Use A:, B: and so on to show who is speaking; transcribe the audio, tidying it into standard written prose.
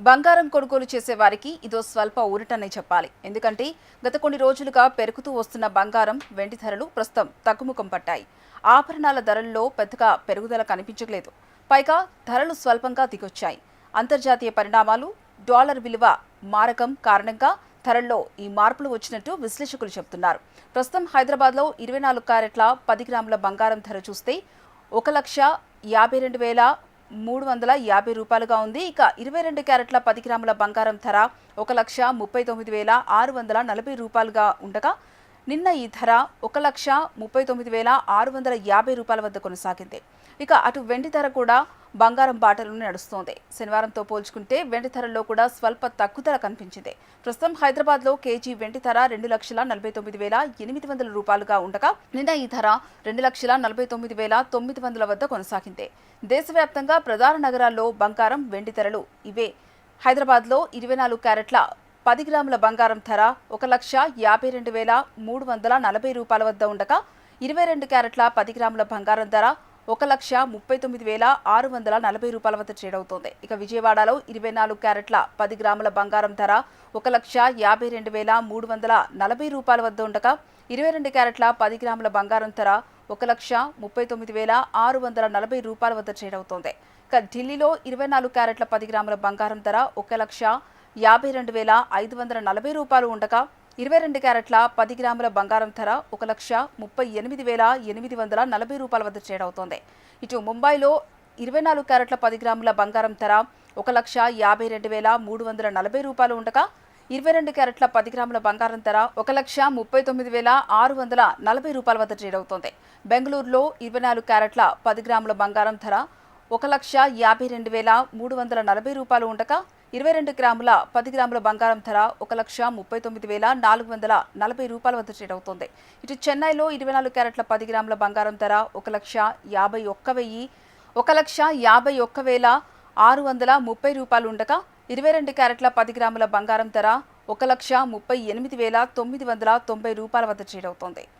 A: బంగారం కొనుగోలు చేసే వారికి ఇదో స్వల్ప ఊరటనే చెప్పాలి. ఎందుకంటే గత కొన్ని రోజులుగా పెరుగుతూ వస్తున్న బంగారం, వెండి ధరలు ప్రస్తుతం తగ్గుముఖం పట్టాయి. ఆభరణాల ధరల్లో పెద్దగా పెరుగుదల కనిపించలేదు. పైగా ధరలు స్వల్పంగా దిగొచ్చాయి. అంతర్జాతీయ పరిణామాలు, డాలర్ విలువ మారకం కారణంగా ధరల్లో ఈ మార్పులు వచ్చినట్టు విశ్లేషకులు చెబుతున్నారు. ప్రస్తుతం హైదరాబాద్లో 24 క్యారెట్ల 10 గ్రాముల బంగారం ధర చూస్తే 1,52,350 రూపాయలుగా ఉంది. ఇక 22 క్యారెట్ల 10 గ్రాముల బంగారం ధర 1,39,640 రూపాయలుగా ఉండగా నిన్న ఈ ధర 1,39,650 రూపాయల వద్ద కొనసాగింది. ఇక అటు వెండి ధర కూడా బంగారం బాటలోనే నడుస్తోంది. శనివారంతో పోల్చుకుంటే వెండి ధరల్లో కూడా స్వల్ప తగ్గుదల కనిపించింది. ప్రస్తుతం హైదరాబాద్లో కేజీ వెండి ధర 2,49,800 రూపాయలుగా ఉండగా నిన్న ఈ ధర 2,49,900 వద్ద కొనసాగింది. దేశవ్యాప్తంగా ప్రధాన నగరాల్లో బంగారం, వెండి ధరలు ఇవే. హైదరాబాద్లో 24 క్యారెట్ల 10 గ్రాముల బంగారం ధర 1,52,340 రూపాయల వద్ద ఉండగా 22 క్యారెట్ల 10 గ్రాముల బంగారం ధర 1,39,640 రూపాయల వద్ద ట్రేడ్ అవుతోంది. ఇక విజయవాడలో 24 క్యారెట్ల 10 గ్రాముల బంగారం ధర 1,52,340 రూపాయల వద్ద ఉండగా 22 క్యారెట్ల 10 గ్రాముల బంగారం ధర 1,39,640 రూపాయల వద్ద ట్రేడ్ అవుతోంది. ఇక ఢిల్లీలో 24 క్యారెట్ల 10 గ్రాముల బంగారం ధర 1,52,540 రూపాయలు ఉండగా 22 క్యారెట్ల 10 గ్రాముల బంగారం ధర 1,38,840 రూపాయల వద్ద ట్రేడ్ అవుతోంది. ఇటు ముంబైలో 24 క్యారెట్ల 10 గ్రాముల బంగారం ధర 1,52,340 రూపాయలు ఉండగా 22 క్యారెట్ల 10 గ్రాముల బంగారం ధర 1,39,640 రూపాయల వద్ద ట్రేడ్ అవుతోంది. బెంగళూరులో 24 క్యారెట్ల 10 గ్రాముల బంగారం ధర 1,52,340 రూపాయలు ఉండగా 22 గ్రాముల 10 గ్రాముల బంగారం ధర 1,39,440 రూపాయల వద్ద ట్రేడ్ అవుతోంది. ఇటు చెన్నైలో 24 క్యారెట్ల 10 గ్రాముల బంగారం ధర 1,51,630 రూపాయలు ఉండగా 22 క్యారెట్ల 10 గ్రాముల బంగారం ధర 1,38,990 రూపాయల వద్ద ట్రేడ్ అవుతోంది.